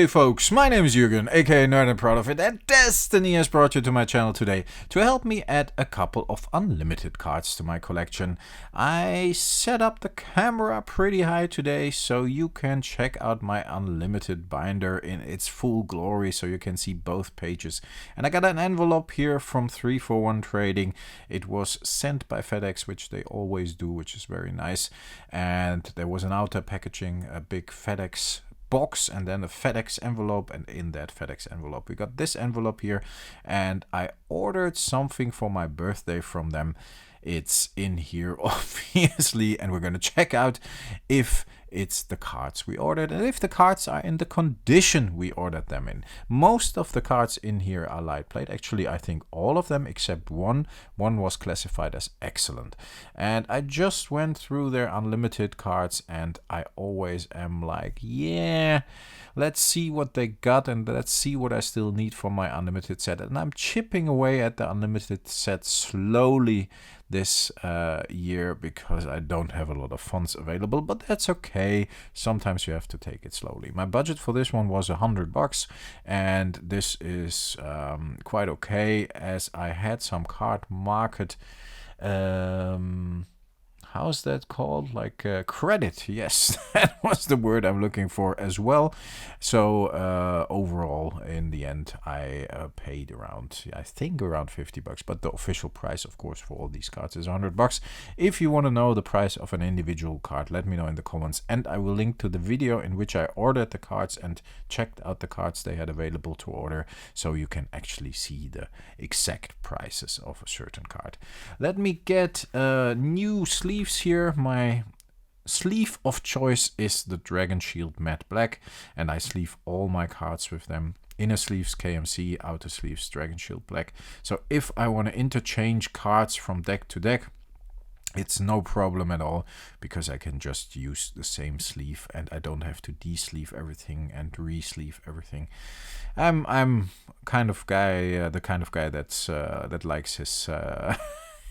Hey folks, my name is Jürgen, aka Nerd and Proud of It, and Destiny has brought you to my channel today to help me add a couple of unlimited cards to my collection. I set up the camera pretty high today so you can check out my unlimited binder in its full glory so you can see both pages. And I got an envelope here from 341 Trading. It was sent by FedEx, which they always do, which is very nice. And there was an outer packaging, a big FedEx box, and then a FedEx envelope, and in that FedEx envelope we got this envelope here, and I ordered something for my birthday from them. It's in here obviously, and we're going to check out if it's the cards we ordered and if the cards are in the condition we ordered them in. Most of the cards in here are light plate. Actually, I think all of them except one. One was classified as excellent. And I just went through their unlimited cards, and I always am like, yeah, let's see what they got and let's see what I still need for my unlimited set. And I'm chipping away at the unlimited set slowly this year because I don't have a lot of funds available, but that's okay. Sometimes you have to take it slowly. My budget for this one was $100, and this is quite okay as I had some card market. How's that called? Like credit. Yes, that was the word I'm looking for as well. So overall, in the end, I paid around, I think around $50. But the official price, of course, for all these cards is $100. If you want to know the price of an individual card, let me know in the comments. And I will link to the video in which I ordered the cards and checked out the cards they had available to order, so you can actually see the exact prices of a certain card. Let me get new sleeves here. My sleeve of choice is the Dragon Shield Matte Black, and I sleeve all my cards with them. Inner sleeves KMC, outer sleeves Dragon Shield Black. So if I want to interchange cards from deck to deck, it's no problem at all, because I can just use the same sleeve and I don't have to de-sleeve everything and re-sleeve everything. I'm kind of guy, the kind of guy that's that likes his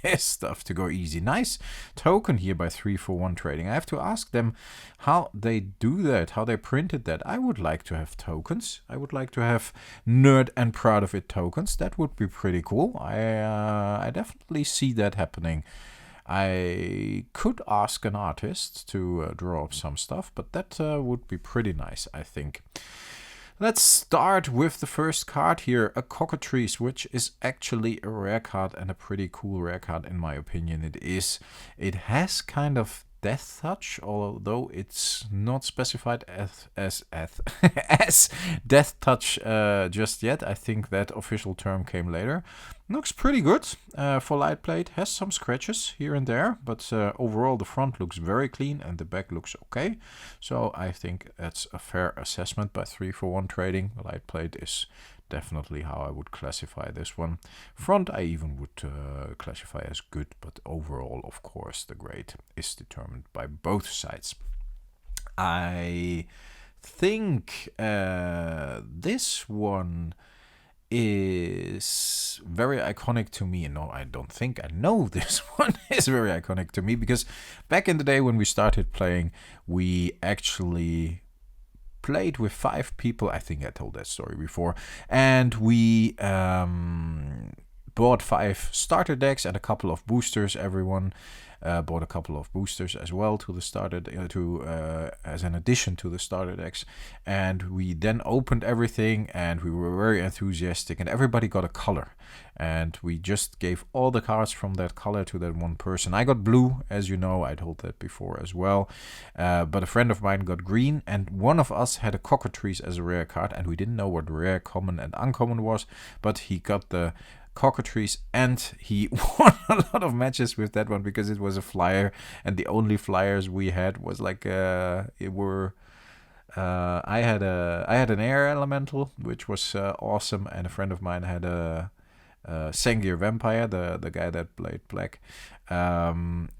his stuff to go easy. Nice token here by 341 Trading. I have to ask them how they do that, how they printed that. I would like to have tokens. I would like to have Nerd and Proud of It tokens. That would be pretty cool. I definitely see that happening. I could ask an artist to draw up some stuff, but that would be pretty nice, I think. Let's start with the first card here, a Cockatrice, which is actually a rare card and a pretty cool rare card in my opinion. It is. It has kind of Death Touch, although it's not specified as Death Touch just yet. I think that official term came later. Looks pretty good for light plate. Has some scratches here and there, but overall the front looks very clean and the back looks okay. So I think that's a fair assessment by 341 Trading. Light plate is definitely how I would classify this one. Front I even would classify as good, but overall, of course, the grade is determined by both sides. I think this one is very iconic to me. No, I don't think I know this one is very iconic to me, because back in the day when we started playing, we actually played with 5 people. I think I told that story before, and we bought 5 starter decks and a couple of boosters. Everyone bought a couple of boosters as well to the starter as an addition to the starter decks, and we then opened everything and we were very enthusiastic, and everybody got a color, and we just gave all the cards from that color to that one person. I got blue, as you know, I told that before as well, but a friend of mine got green, and one of us had a Cockatrice as a rare card, and we didn't know what rare, common and uncommon was, but he got the Cockatrice, and he won a lot of matches with that one because it was a flyer, and the only flyers we had was like I had an air elemental, which was awesome, and a friend of mine had a Senzie vampire, the guy that played black, and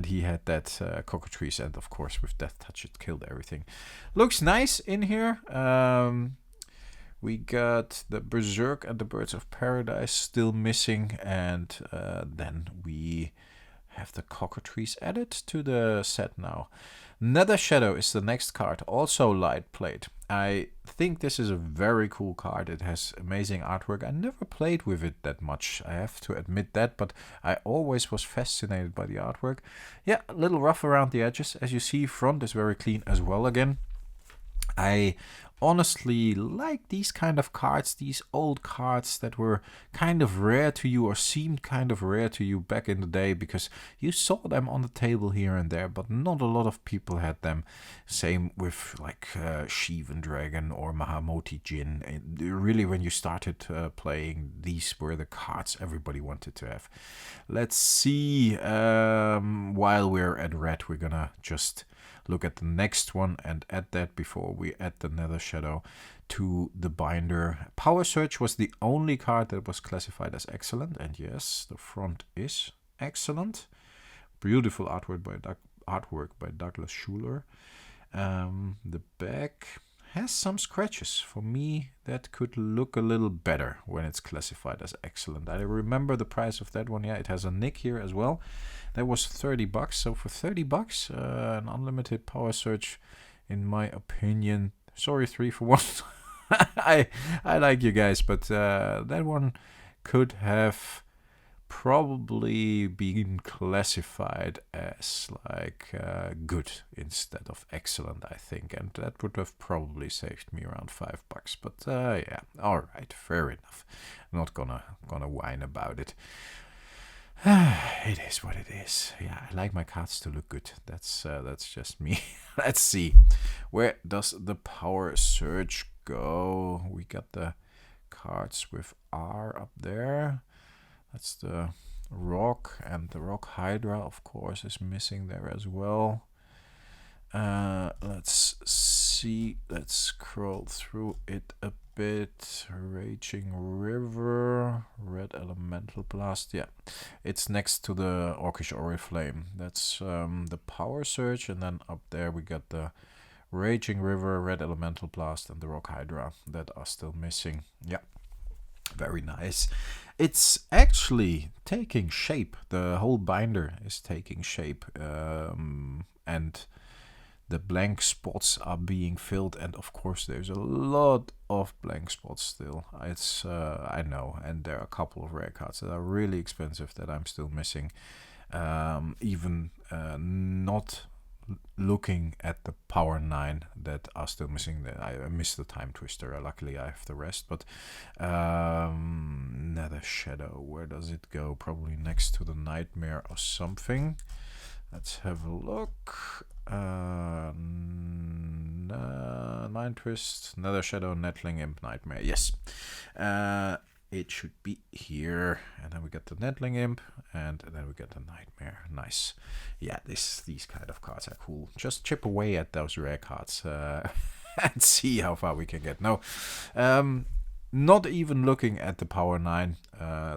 he had that Cockatrice, and of course with Death Touch it killed everything. Looks nice in here. We got the Berserk and the Birds of Paradise still missing, and then we have the cockatrice added to the set now. Nether Shadow is the next card, also light played. I think this is a very cool card. It has amazing artwork. I never played with it that much, I have to admit that, but I always was fascinated by the artwork. Yeah, a little rough around the edges. As you see, front is very clean as well again. I honestly like these kind of cards, these old cards that were kind of rare to you or seemed kind of rare to you back in the day, because you saw them on the table here and there, but not a lot of people had them. Same with like Shivan Dragon or Mahamoti Jin. And really, when you started playing, these were the cards everybody wanted to have. Let's see, while we're at red, we're gonna just look at the next one and add that before we add the Nether Shadow to the binder. Power Surge was the only card that was classified as excellent, and yes, the front is excellent. Beautiful artwork by Douglas Schuler. The back has some scratches. For me, that could look a little better when it's classified as excellent. I remember the price of that one. Yeah, it has a nick here as well. That was $30. So for $30, an unlimited Power Surge, in my opinion, sorry 3 for 1. I like you guys, but that one could have probably been classified as like good instead of excellent, I think, and that would have probably saved me around $5. But yeah, all right, fair enough. I'm not gonna whine about it. It is what it is. Yeah, I like my cards to look good. That's just me. Let's see, where does the Power Surge go? We got the cards with R up there. That's the rock, and the rock Hydra, of course, is missing there as well. Let's see. Let's scroll through it a bit. Raging River, Red Elemental Blast. Yeah, it's next to the Orcish Oriflame. That's the Power Surge, and then up there we got the Raging River, Red Elemental Blast, and the Rock Hydra that are still missing. Yeah, very nice. It's actually taking shape. The whole binder is taking shape, and the blank spots are being filled, and of course there's a lot of blank spots still. It's I know, and there are a couple of rare cards that are really expensive that I'm still missing. Even not looking at the Power 9 that are still missing. I missed the Time Twister. Luckily I have the rest, but Nether Shadow, where does it go? Probably next to the Nightmare or something. Let's have a look. Mind Twist, Nether Shadow, Nettling Imp, Nightmare. Yes, it should be here. And then we get the Nettling Imp, and then we get the Nightmare. Nice. Yeah, these kind of cards are cool. Just chip away at those rare cards and see how far we can get. No, not even looking at the Power 9,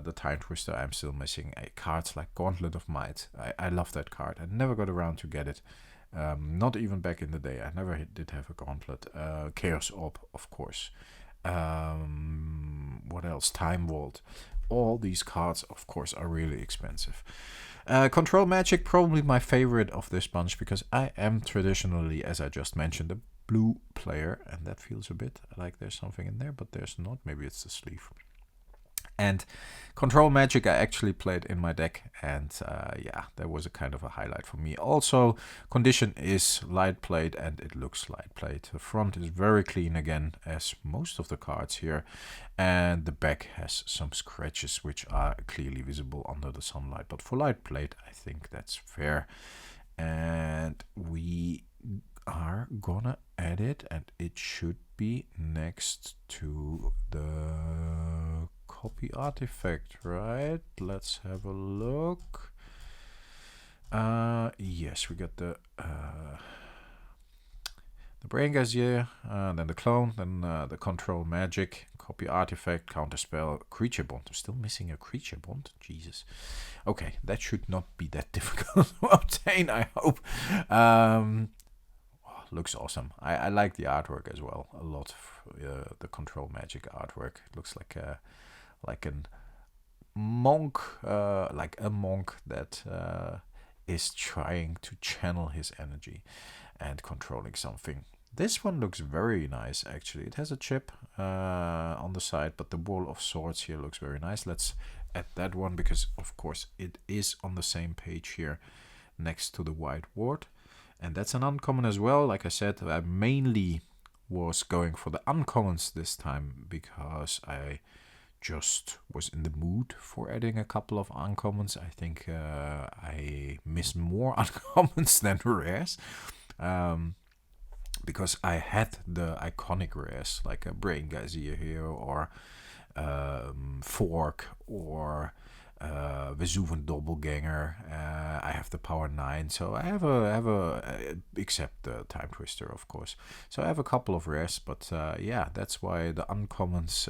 the Time Twister, I'm still missing cards like Gauntlet of Might. I love that card. I never got around to get it. Not even back in the day. I never did have a Gauntlet. Chaos Orb, of course. What else? Time Vault. All these cards, of course, are really expensive. Control Magic, probably my favorite of this bunch, because I am traditionally, as I just mentioned, a blue player, and that feels a bit like there's something in there, but there's not. Maybe it's the sleeve. And Control Magic I actually played in my deck, and yeah, that was a kind of a highlight for me. Also, condition is light played, and it looks light played. The front is very clean again, as most of the cards here, and the back has some scratches which are clearly visible under the sunlight. But for light played, I think that's fair. And we are gonna add it, and it should be next to the copy artifact, right? Let's have a look. Yes, we got the Brain Gazier, then the Clone, then the Control Magic, copy artifact, counterspell, creature bond. I'm still missing a creature bond. Jesus. Okay, that should not be that difficult to obtain, I hope. Looks awesome. I like the artwork as well a lot. The Control Magic artwork, it looks like a monk, like a monk that is trying to channel his energy and controlling something. This one looks very nice, actually. It has a chip on the side, but the Wall of Swords here looks very nice. Let's add that one because, of course, it is on the same page here next to the White Ward. And that's an uncommon as well. Like I said, I mainly was going for the uncommons this time because I just was in the mood for adding a couple of uncommons. I think I miss more uncommons than rares. Because I had the iconic rares like a Brain Gazier here, or Fork, or Vesuvian Doppelganger. I have the Power 9, so I have a except the Time Twister, of course. So I have a couple of rares, but yeah, that's why the uncommons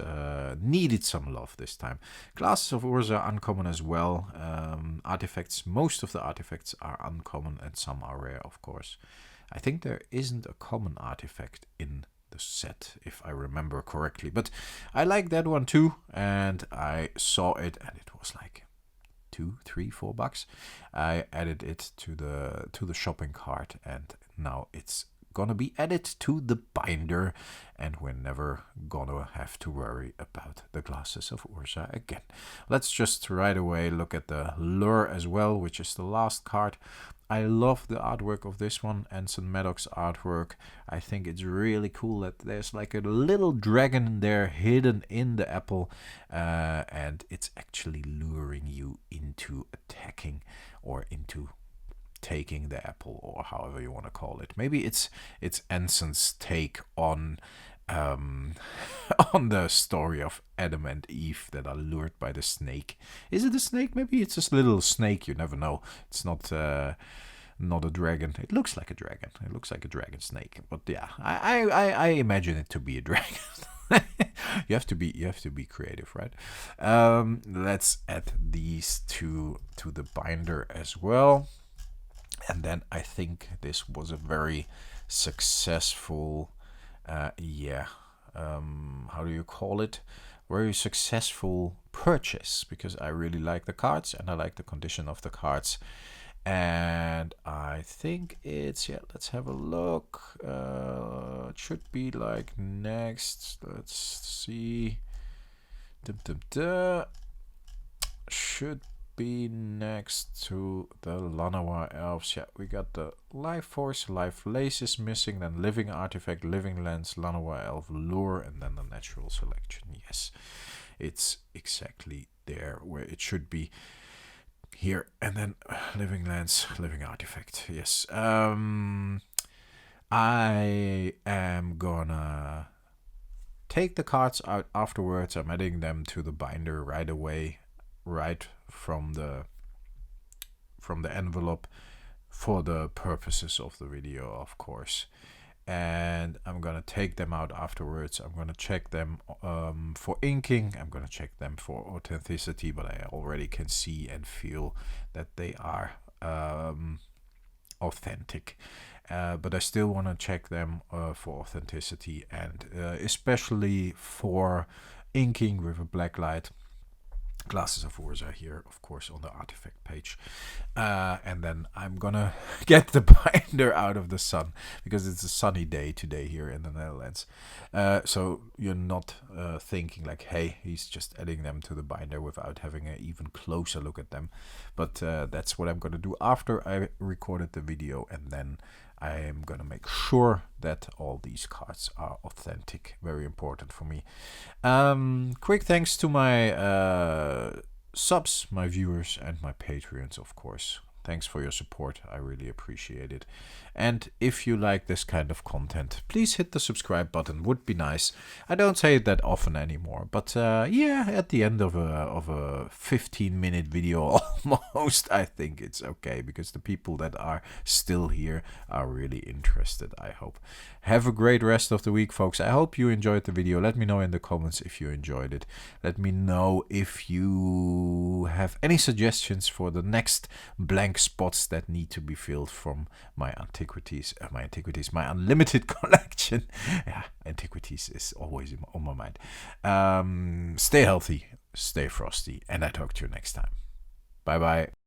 needed some love this time. Glasses of Urza uncommon as well. Artifacts, most of the artifacts are uncommon and some are rare, of course. I think there isn't a common artifact in the set, if I remember correctly. But I like that one too, and I saw it, and it was like $2, $3, $4. I added it to the shopping cart, and now it's gonna be added to the binder, and we're never gonna have to worry about the Glasses of Urza again. Let's just right away look at the Lure as well, which is the last card. I love the artwork of this one, Anson Maddox's artwork. I think it's really cool that there's like a little dragon there hidden in the apple, and it's actually luring you into attacking or into taking the apple, or however you want to call it. Maybe it's Anson's take on on the story of Adam and Eve that are lured by the snake. Is it a snake? Maybe it's just a little snake. You never know. It's not a dragon. It looks like a dragon. It looks like a dragon snake. But yeah, I imagine it to be a dragon. you have to be creative, right? Let's add these two to the binder as well. And then I think this was a very successful, how do you call it? Very successful purchase, because I really like the cards and I like the condition of the cards. And I think it's, let's have a look. It should be like next. Let's see. Should be next to the Llanowar Elves. Yeah, we got the Life Force, Life Lace is missing, then Living Artifact, Living Lens, Llanowar Elf Lure, and then the Natural Selection. Yes, it's exactly there where it should be. Here, and then Living Lens, Living Artifact. Yes. I am gonna take the cards out afterwards. I'm adding them to the binder right away, right from the envelope, for the purposes of the video, of course. And I'm gonna take them out afterwards. I'm gonna check them for inking. I'm gonna check them for authenticity, but I already can see and feel that they are authentic. But I still want to check them for authenticity, and especially for inking with a black light. Glasses of Urza here, of course, on the artifact page. And then I'm gonna get the binder out of the sun, because it's a sunny day today here in the Netherlands. So you're not thinking like, hey, he's just adding them to the binder without having an even closer look at them. But that's what I'm gonna do after I recorded the video, and then I am gonna make sure that all these cards are authentic. Very important for me. Quick thanks to my subs, my viewers, and my Patreons, of course. Thanks for your support. I really appreciate it. And if you like this kind of content, please hit the subscribe button. Would be nice. I don't say it that often anymore, but yeah, at the end of a 15-minute video almost, I think it's okay, because the people that are still here are really interested, I hope. Have a great rest of the week, folks. I hope you enjoyed the video. Let me know in the comments if you enjoyed it. Let me know if you have any suggestions for the next blank spots that need to be filled from my my unlimited collection. Yeah, antiquities is always on my mind. Stay healthy, stay frosty, and I talk to you next time. Bye bye.